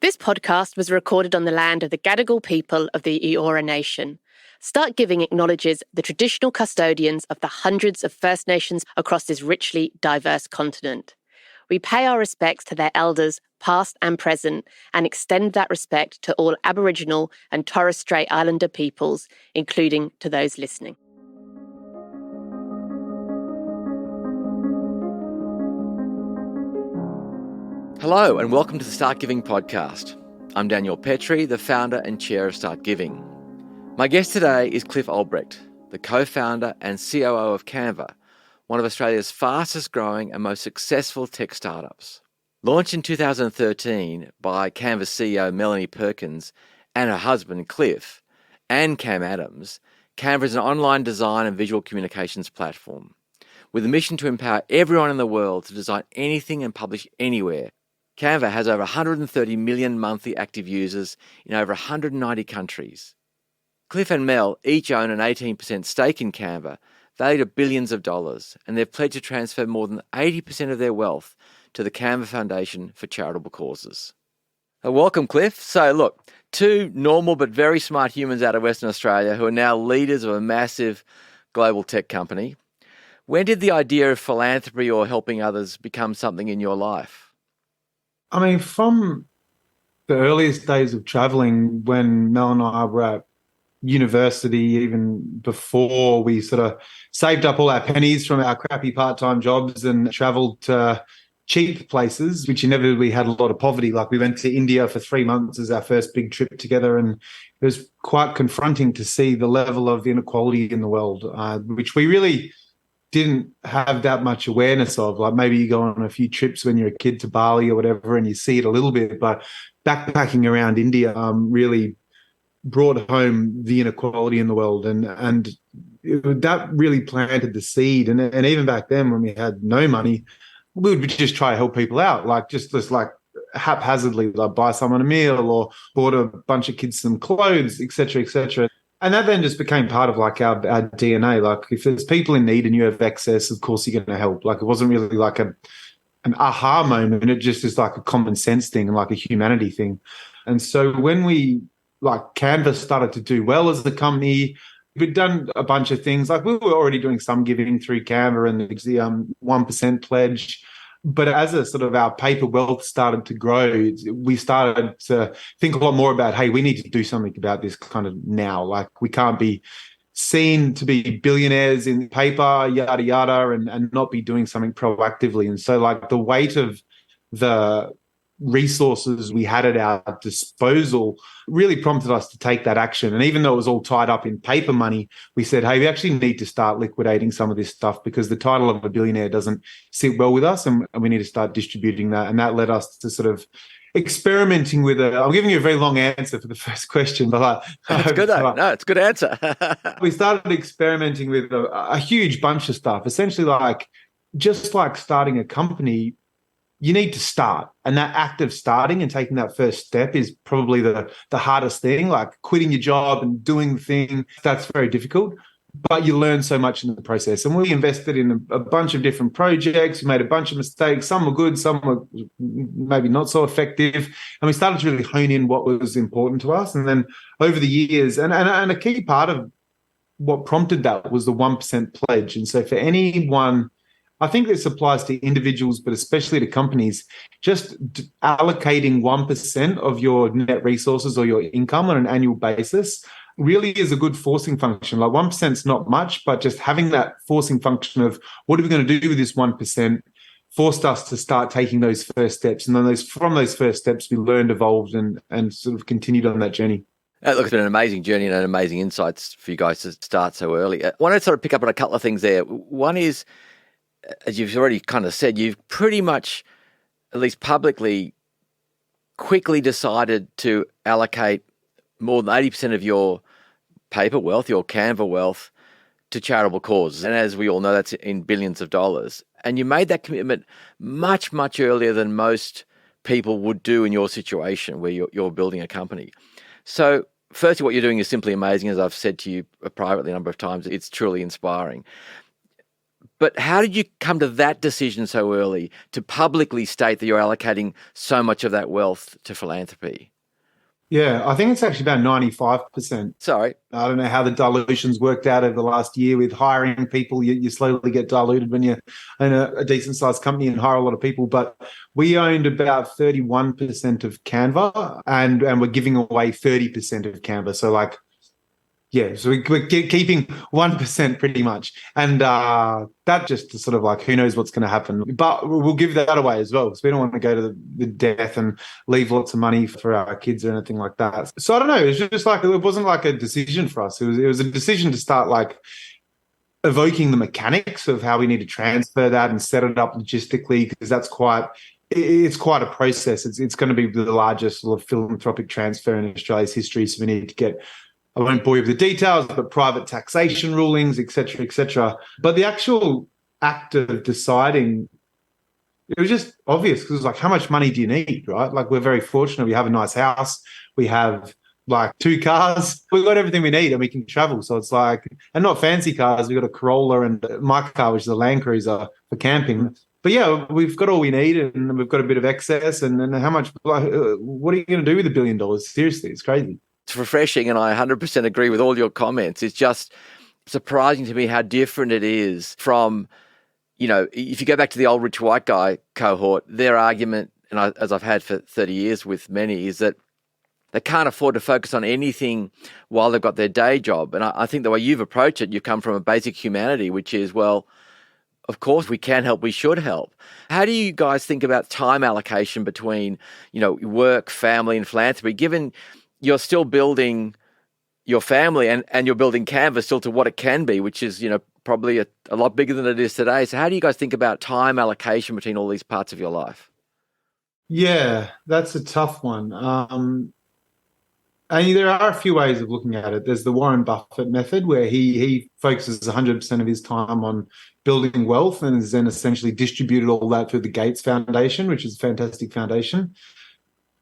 This podcast was recorded on the land of the Gadigal people of the Eora Nation. Start Giving acknowledges the traditional custodians of the hundreds of First Nations across this richly diverse continent. We pay our respects to their elders, past and present, and extend that respect to all Aboriginal and Torres Strait Islander peoples, including to those listening. Hello and welcome to the Start Giving podcast. I'm Daniel Petre, the founder and chair of Start Giving. My guest today is Cliff Obrecht, the co-founder and COO of Canva, one of Australia's fastest growing and most successful tech startups. Launched in 2013 by Canva CEO Melanie Perkins and her husband Cliff and Cam Adams, Canva is an online design and visual communications platform with a mission to empower everyone in the world to design anything and publish anywhere. Canva has over 130 million monthly active users in over 190 countries. Cliff and Mel each own an 18% stake in Canva, valued at billions of dollars, and they've pledged to transfer more than 80% of their wealth to the Canva Foundation for charitable causes. Welcome, Cliff. So look, two normal but very smart humans out of Western Australia who are now leaders of a massive global tech company. When did the idea of philanthropy or helping others become something in your life? I mean, from the earliest days of traveling, when Mel and I were at university, even before we sort of saved up all our pennies from our crappy part-time jobs and traveled to cheap places, which inevitably had a lot of poverty. Like we went to India for 3 months as our first big trip together, and it was quite confronting to see the level of inequality in the world, which we really didn't have that much awareness of. Like maybe you go on a few trips when you're a kid to Bali or whatever and you see it a little bit, but backpacking around India really brought home the inequality in the world, and that really planted the seed. And even back then when we had no money, we would just try to help people out, like just like haphazardly, like buy someone a meal or bought a bunch of kids some clothes, etc., etc. And that then just became part of like our DNA. Like if there's people in need and you have excess, of course you're going to help. Like it wasn't really like an aha moment. It just is like a common sense thing and like a humanity thing. And so when we like Canva started to do well as the company, we'd done a bunch of things. Like we were already doing some giving through Canva and the 1% pledge. But as a sort of our paper wealth started to grow, we started to think a lot more about, hey, we need to do something about this kind of now. Like we can't be seen to be billionaires in paper, yada, yada, and not be doing something proactively. And so like the weight of the resources we had at our disposal really prompted us to take that action. And even though it was all tied up in paper money, we said, hey, we actually need to start liquidating some of this stuff because the title of a billionaire doesn't sit well with us, and we need to start distributing that. And that led us to sort of experimenting with I'm giving you a very long answer for the first question, but it's good though. No, it's a good answer. We started experimenting with a huge bunch of stuff. Essentially, like just like starting a company, you need to start. And that act of starting and taking that first step is probably the hardest thing. Like quitting your job and doing the thing, that's very difficult. But you learn so much in the process. And we invested in a bunch of different projects. We made a bunch of mistakes. Some were good, some were maybe not so effective. And we started to really hone in what was important to us. And then over the years, and a key part of what prompted that was the 1% pledge. And so for anyone, I think this applies to individuals, but especially to companies, just allocating 1% of your net resources or your income on an annual basis really is a good forcing function. Like 1% is not much, but just having that forcing function of what are we going to do with this 1% forced us to start taking those first steps. And then from those first steps, we learned, evolved, and sort of continued on that journey. Look, it's been an amazing journey and an amazing insights for you guys to start so early. I want to sort of pick up on a couple of things there. One is, as you've already kind of said, you've pretty much, at least publicly, quickly decided to allocate more than 80% of your paper wealth, your Canva wealth, to charitable causes. And as we all know, that's in billions of dollars. And you made that commitment much, much earlier than most people would do in your situation where you're building a company. So firstly, what you're doing is simply amazing. As I've said to you privately a number of times, it's truly inspiring. But how did you come to that decision so early to publicly state that you're allocating so much of that wealth to philanthropy? Yeah, I think it's actually about 95%. Sorry. I don't know how the dilution's worked out over the last year with hiring people. You slowly get diluted when you're in a decent sized company and hire a lot of people. But we owned about 31% of Canva and we're giving away 30% of Canva. So so we're keeping 1% pretty much. And that just sort of like, who knows what's going to happen. But we'll give that away as well, because we don't want to go to the death and leave lots of money for our kids or anything like that. So I don't know. It was just like, it wasn't like a decision for us. It was a decision to start like evoking the mechanics of how we need to transfer that and set it up logistically, because it's quite a process. It's going to be the largest sort of philanthropic transfer in Australia's history. So we need to get, I won't bore you with the details, but private taxation rulings, et cetera, et cetera. But the actual act of deciding, it was just obvious, because it was like, how much money do you need, right? Like, we're very fortunate. We have a nice house. We have like 2 cars. We've got everything we need and we can travel. So it's like, and not fancy cars. We've got a Corolla and my car, which is a Land Cruiser for camping. But yeah, we've got all we need and we've got a bit of excess. And how much, what are you going to do with $1 billion? Seriously, it's crazy. It's refreshing, and I 100% agree with all your comments. It's just surprising to me how different it is from, if you go back to the old rich white guy cohort, their argument, and as I've had for 30 years with many, is that they can't afford to focus on anything while they've got their day job. And I think the way you've approached it, you come from a basic humanity, which is, well, of course we can help, we should help. How do you guys think about time allocation between, work, family, and philanthropy, given you're still building your family and you're building Canva still to what it can be, which is, probably a lot bigger than it is today. So how do you guys think about time allocation between all these parts of your life? Yeah, that's a tough one. And there are a few ways of looking at it. There's the Warren Buffett method, where he focuses 100% of his time on building wealth and has then essentially distributed all that through the Gates Foundation, which is a fantastic foundation.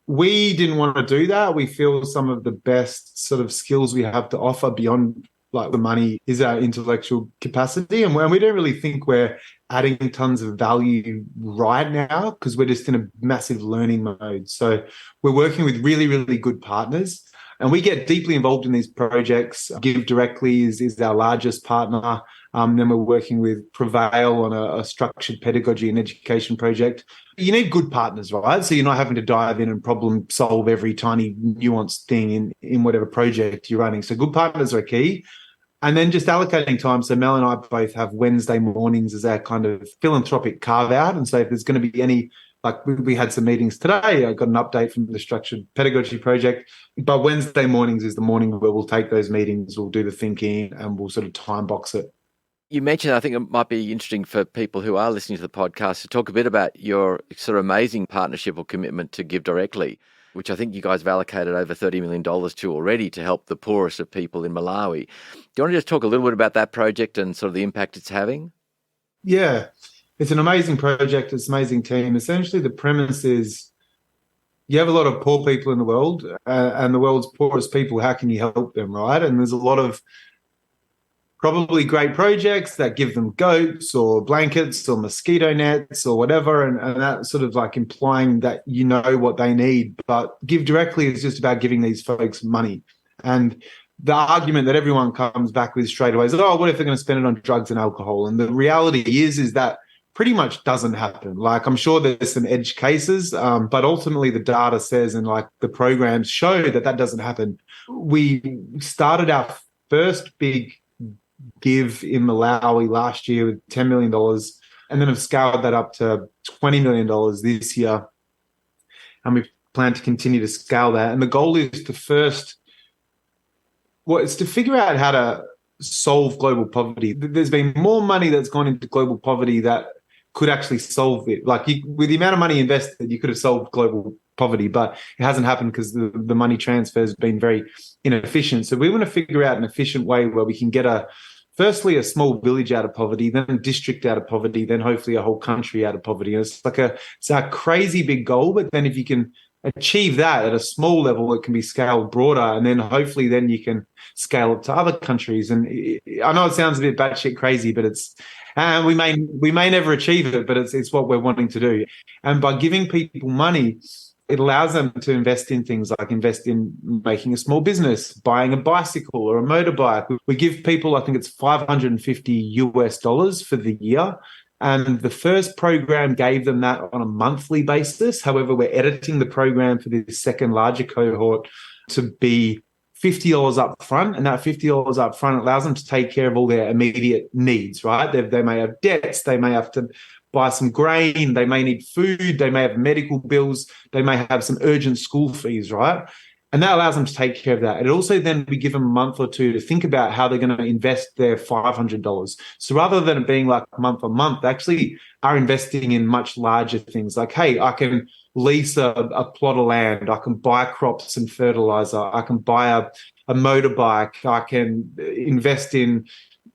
We didn't want to do that. We feel some of the best sort of skills we have to offer beyond like the money is our intellectual capacity. And we don't really think we're adding tons of value right now, because we're just in a massive learning mode. So we're working with really, really good partners, and we get deeply involved in these projects. Give Directly is our largest partner. Then we're working with Prevail on a structured pedagogy and education project. You need good partners, right? So you're not having to dive in and problem solve every tiny nuanced thing in whatever project you're running. So good partners are key. And then just allocating time. So Mel and I both have Wednesday mornings as our kind of philanthropic carve out. And so if there's going to be any, like we had some meetings today, I got an update from the structured pedagogy project, but Wednesday mornings is the morning where we'll take those meetings, we'll do the thinking, and we'll sort of time box it. You mentioned, I think it might be interesting for people who are listening to the podcast to talk a bit about your sort of amazing partnership or commitment to Give Directly, which I think you guys have allocated over $30 million to already to help the poorest of people in Malawi. Do you want to just talk a little bit about that project and sort of the impact it's having? Yeah, it's an amazing project. It's an amazing team. Essentially, the premise is you have a lot of poor people in the world, and the world's poorest people, how can you help them, right? And there's a lot of probably great projects that give them goats or blankets or mosquito nets or whatever, and that sort of like implying that you know what they need. But Give Directly is just about giving these folks money. And the argument that everyone comes back with straight away is, oh, what if they're going to spend it on drugs and alcohol? And the reality is that pretty much doesn't happen. Like, I'm sure there's some edge cases, but ultimately the data says, and like the programs show, that doesn't happen. We started our first big give in Malawi last year with $10 million, and then have scaled that up to $20 million this year. And we plan to continue to scale that. And the goal is it's to figure out how to solve global poverty. There's been more money that's gone into global poverty that could actually solve it. Like, with the amount of money invested, you could have solved global poverty, but it hasn't happened because the money transfer has been very inefficient. So we want to figure out an efficient way where we can get firstly a small village out of poverty, then a district out of poverty, then hopefully a whole country out of poverty. And it's a crazy big goal, but then if you can achieve that at a small level, it can be scaled broader, and then hopefully then you can scale it to other countries. And I know it sounds a bit batshit crazy, but it's we may never achieve it, but it's what we're wanting to do. And by giving people money, it allows them to invest in things like invest in making a small business, buying a bicycle or a motorbike. We give people, I think it's $550 for the year. And the first program gave them that on a monthly basis. However, we're editing the program for this second larger cohort to be $50 up front. And that $50 up front allows them to take care of all their immediate needs, right? They may have debts. They may have to buy some grain. They may need food. They may have medical bills. They may have some urgent school fees, right? And that allows them to take care of that. It also then we give them a month or two to think about how they're going to invest their $500. So rather than it being like month on month, they actually are investing in much larger things like, hey, I can lease a plot of land. I can buy crops and fertilizer. I can buy a motorbike. I can invest in,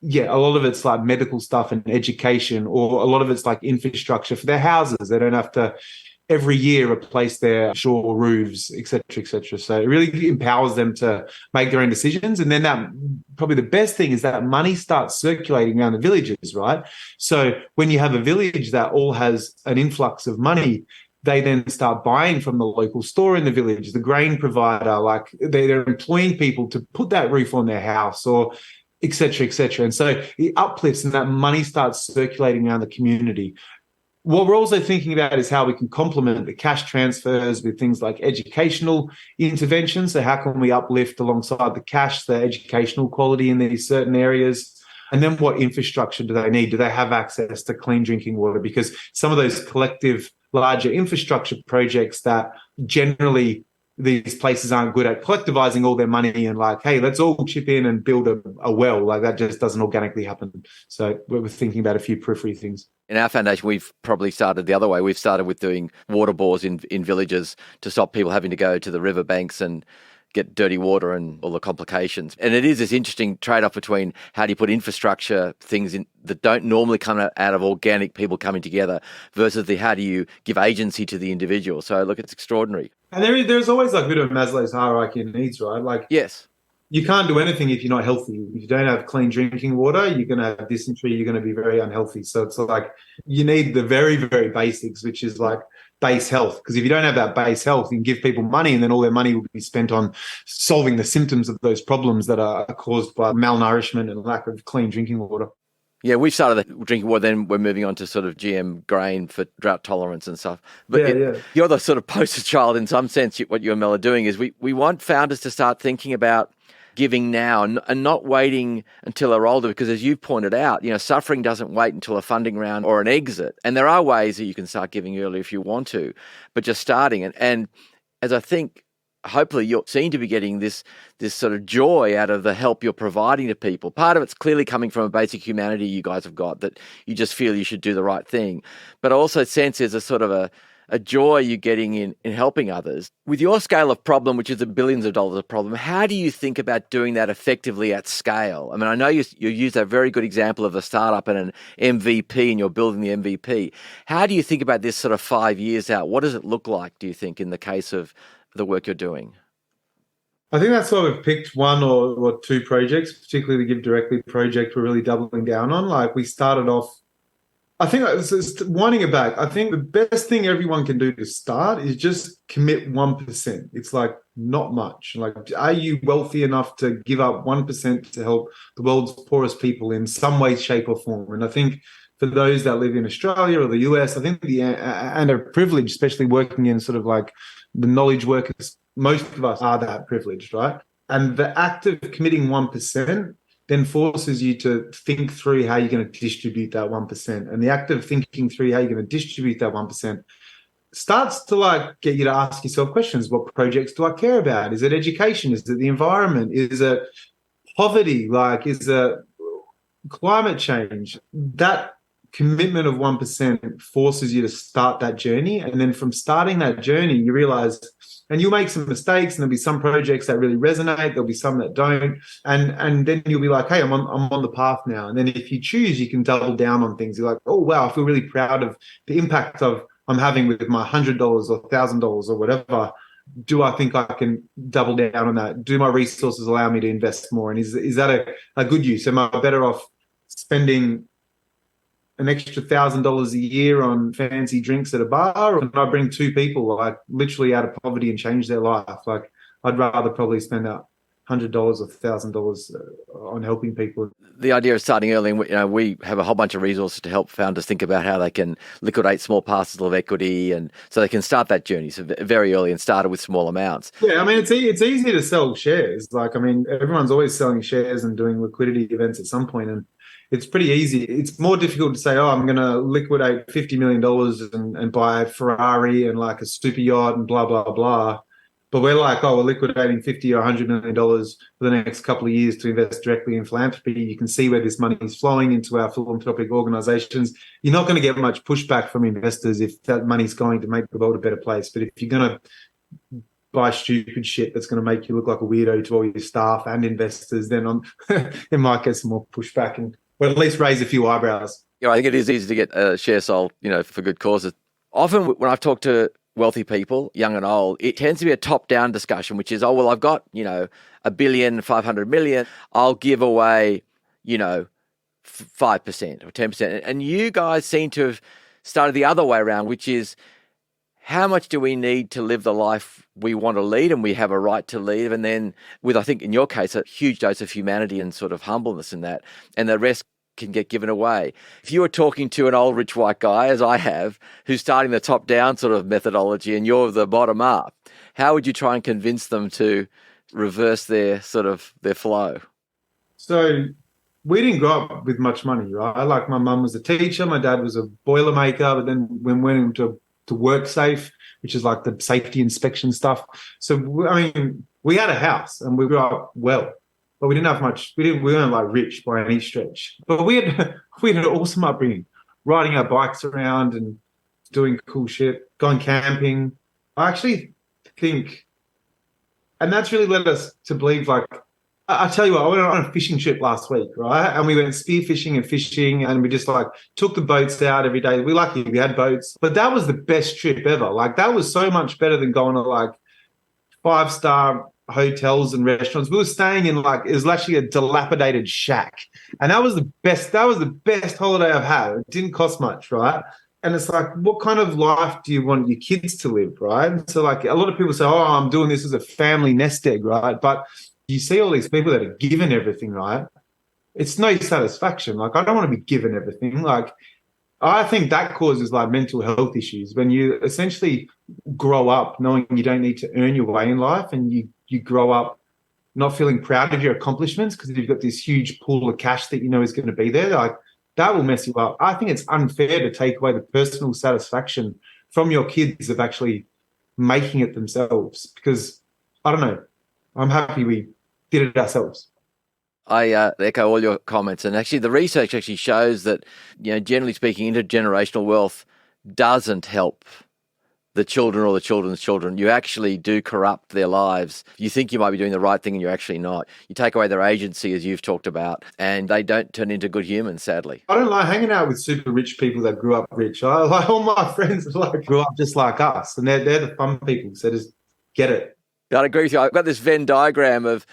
a lot of it's like medical stuff and education, or a lot of it's like infrastructure for their houses. They don't have to every year replace their shore roofs, et cetera, et cetera. So it really empowers them to make their own decisions. And then that probably the best thing is that money starts circulating around the villages, right? So when you have a village that all has an influx of money, they then start buying from the local store in the village, the grain provider, like they're employing people to put that roof on their house, or et cetera, et cetera. And so it uplifts and that money starts circulating around the community. What we're also thinking about is how we can complement the cash transfers with things like educational interventions. So how can we uplift alongside the cash, the educational quality in these certain areas? And then what infrastructure do they need? Do they have access to clean drinking water? Because some of those collective larger infrastructure projects that generally these places aren't good at collectivizing all their money and like, hey, let's all chip in and build a well. Like that just doesn't organically happen. So we're thinking about a few periphery things. In our foundation, we've probably started the other way. We've started with doing water bores in villages to stop people having to go to the riverbanks and get dirty water and all the complications. And it is this interesting trade-off between how do you put infrastructure things in that don't normally come out of organic people coming together versus the how do you give agency to the individual. So look, it's extraordinary. And there's always like a bit of Maslow's hierarchy of needs, right? Like, yes, you can't do anything if you're not healthy. If you don't have clean drinking water, you're going to have dysentery, you're going to be very unhealthy. So it's like you need the very, very basics, which is like base health. Because if you don't have that base health, you can give people money and then all their money will be spent on solving the symptoms of those problems that are caused by malnourishment and lack of clean drinking water. Yeah, we've started the drinking water, then we're moving on to sort of GM grain for drought tolerance and stuff. But you're the sort of poster child in some sense. What you and Mel are doing is we want founders to start thinking about giving now and not waiting until they're older, because as you pointed out, suffering doesn't wait until a funding round or an exit. And there are ways that you can start giving early if you want to, but just starting. And as I think, hopefully you're seem to be getting this sort of joy out of the help you're providing to people. Part of it's clearly coming from a basic humanity you guys have got, that you just feel you should do the right thing. But I also sense there's a sort of a joy you're getting in helping others. With your scale of problem, which is the billions of dollars of problem, how do you think about doing that effectively at scale? I mean, I know you use a very good example of a startup and an MVP, and you're building the MVP. How do you think about this sort of 5 years out? What does it look like, do you think, in the case of the work you're doing? I think that's why we've picked one or two projects, particularly the Give Directly project we're really doubling down on. Like we started off, I think it's winding it back. I think the best thing everyone can do to start is just commit 1%. It's like not much. Like, are you wealthy enough to give up 1% to help the world's poorest people in some way, shape or form? And I think for those that live in Australia or the US, I think and are privileged, especially working in sort of like the knowledge workers, most of us are that privileged, right? And the act of committing 1% then forces you to think through how you're going to distribute that 1%. And the act of thinking through how you're going to distribute that 1% starts to like get you to ask yourself questions. What projects do I care about? Is it education? Is it the environment? Is it poverty? Like, is it climate change? That commitment of 1% forces you to start that journey. And then from starting that journey, you realize, and you'll make some mistakes, and there'll be some projects that really resonate. There'll be some that don't. And then you'll be like, hey, I'm on the path now. And then if you choose, you can double down on things. You're like, oh, wow, I feel really proud of the impact I'm having with my $100 or $1,000 or whatever, do I think I can double down on that? Do my resources allow me to invest more? And is that a good use? Am I better off spending an extra $1,000 a year on fancy drinks at a bar, or can I bring two people like literally out of poverty and change their life? Like, I'd rather probably spend $100 or $1,000 on helping people. The idea of starting early, and we have a whole bunch of resources to help founders think about how they can liquidate small parcels of equity, and so they can start that journey so very early and started with small amounts. Yeah, I mean, it's easy to sell shares. Like, I mean, everyone's always selling shares and doing liquidity events at some point, and it's pretty easy. It's more difficult to say, oh, I'm going to liquidate $50 million and buy a Ferrari and like a super yacht and blah, blah, blah. But we're like, oh, we're liquidating $50 or $100 million for the next couple of years to invest directly in philanthropy. You can see where this money is flowing into our philanthropic organizations. You're not going to get much pushback from investors if that money's going to make the world a better place. But if you're going to buy stupid shit that's going to make you look like a weirdo to all your staff and investors, then it might get some more pushback and or at least raise a few eyebrows. I think it is easy to get a share sold, for good causes. Often when I've talked to wealthy people, young and old, it tends to be a top-down discussion, which is, oh, well, I've got, $1 billion, 500 million. I'll give away, 5% or 10%. And you guys seem to have started the other way around, which is, how much do we need to live the life we want to lead and we have a right to lead? And then with, I think in your case, a huge dose of humanity and sort of humbleness in that, and the rest can get given away. If you were talking to an old rich white guy, as I have, who's starting the top down sort of methodology and you're the bottom up, how would you try and convince them to reverse their flow? So we didn't grow up with much money, right? Like, my mum was a teacher, my dad was a boilermaker, but then when we went into to WorkSafe, which is like the safety inspection stuff. So, I mean, we had a house and we grew up well, but we didn't have much. We weren't like rich by any stretch, but we had an awesome upbringing, riding our bikes around and doing cool shit, going camping. I actually think, and that's really led us to believe, like, I tell you what, I went on a fishing trip last week, right? And we went spearfishing and fishing, and we just like took the boats out every day. We're lucky we had boats, but that was the best trip ever. Like, that was so much better than going to like 5-star hotels and restaurants. We were staying in like, it was actually a dilapidated shack. And that was the best holiday I've had. It didn't cost much, right? And it's like, what kind of life do you want your kids to live, right? So like, a lot of people say, oh, I'm doing this as a family nest egg, right? But you see all these people that are given everything, right? It's no satisfaction. Like, I don't want to be given everything. Like, I think that causes like mental health issues when you essentially grow up knowing you don't need to earn your way in life, and you grow up not feeling proud of your accomplishments because you've got this huge pool of cash that you know is going to be there. Like, that will mess you up. I think it's unfair to take away the personal satisfaction from your kids of actually making it themselves, because I don't know, I'm happy we did it ourselves. I echo all your comments, and actually the research actually shows that, generally speaking, intergenerational wealth doesn't help the children or the children's children. You actually do corrupt their lives. You think you might be doing the right thing and you're actually not. You take away their agency, as you've talked about, and they don't turn into good humans, sadly. I don't like hanging out with super rich people that grew up rich. I like all my friends like grew up just like us, and they're the fun people, so just get it. I'd agree with you. I've got this Venn diagram of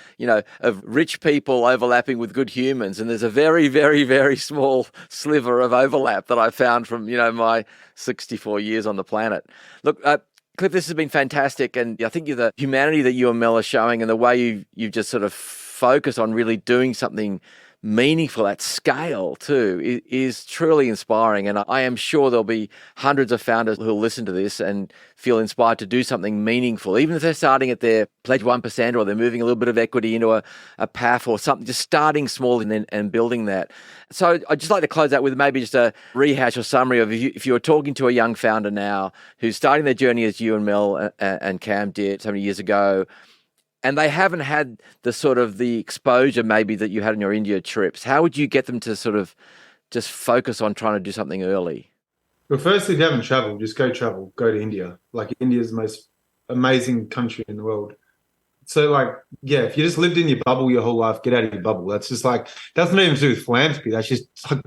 rich people overlapping with good humans, and there's a very, very, very small sliver of overlap that I found from, my 64 years on the planet. Look, Cliff, this has been fantastic, and I think the humanity that you and Mel are showing, and the way you've just sort of focused on really doing something meaningful at scale too is truly inspiring. And I am sure there'll be hundreds of founders who'll listen to this and feel inspired to do something meaningful, even if they're starting at their pledge 1% or they're moving a little bit of equity into a PAF or something, just starting small and building that. So I'd just like to close out with maybe just a rehash or summary of if you were talking to a young founder now who's starting their journey as you and Mel and Cam did so many years ago, and they haven't had the exposure maybe that you had on your India trips, how would you get them to sort of just focus on trying to do something early? Well, firstly, if you haven't traveled, just go travel. Go to India. Like, India is the most amazing country in the world. So like, yeah, if you just lived in your bubble your whole life, get out of your bubble. That's just like, that's not even to do with philanthropy. That's just like,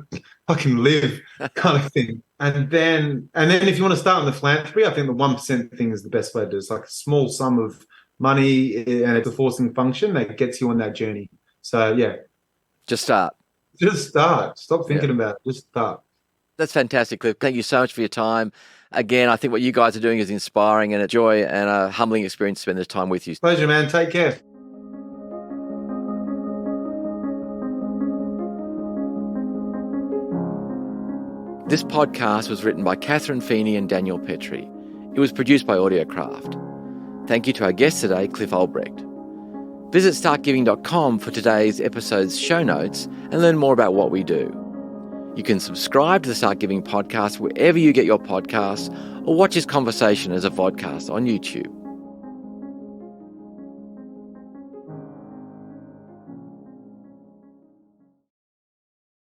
fucking live kind of thing. And then if you want to start on the philanthropy, I think the 1% thing is the best way to do it. It's like a small sum of money and it's a forcing function that gets you on that journey. So yeah, Just start. just start. Stop thinking about it. Just start. That's fantastic, Cliff. Thank you so much for your time. Again, I think what you guys are doing is inspiring and a joy and a humbling experience to spend this time with you. Pleasure, man. Take care. This podcast was written by Catherine Feeney and Daniel Petre. It was produced by AudioCraft. Thank you to our guest today, Cliff Obrecht. Visit startgiving.com for today's episode's show notes and learn more about what we do. You can subscribe to the Start Giving podcast wherever you get your podcasts or watch this conversation as a vodcast on YouTube.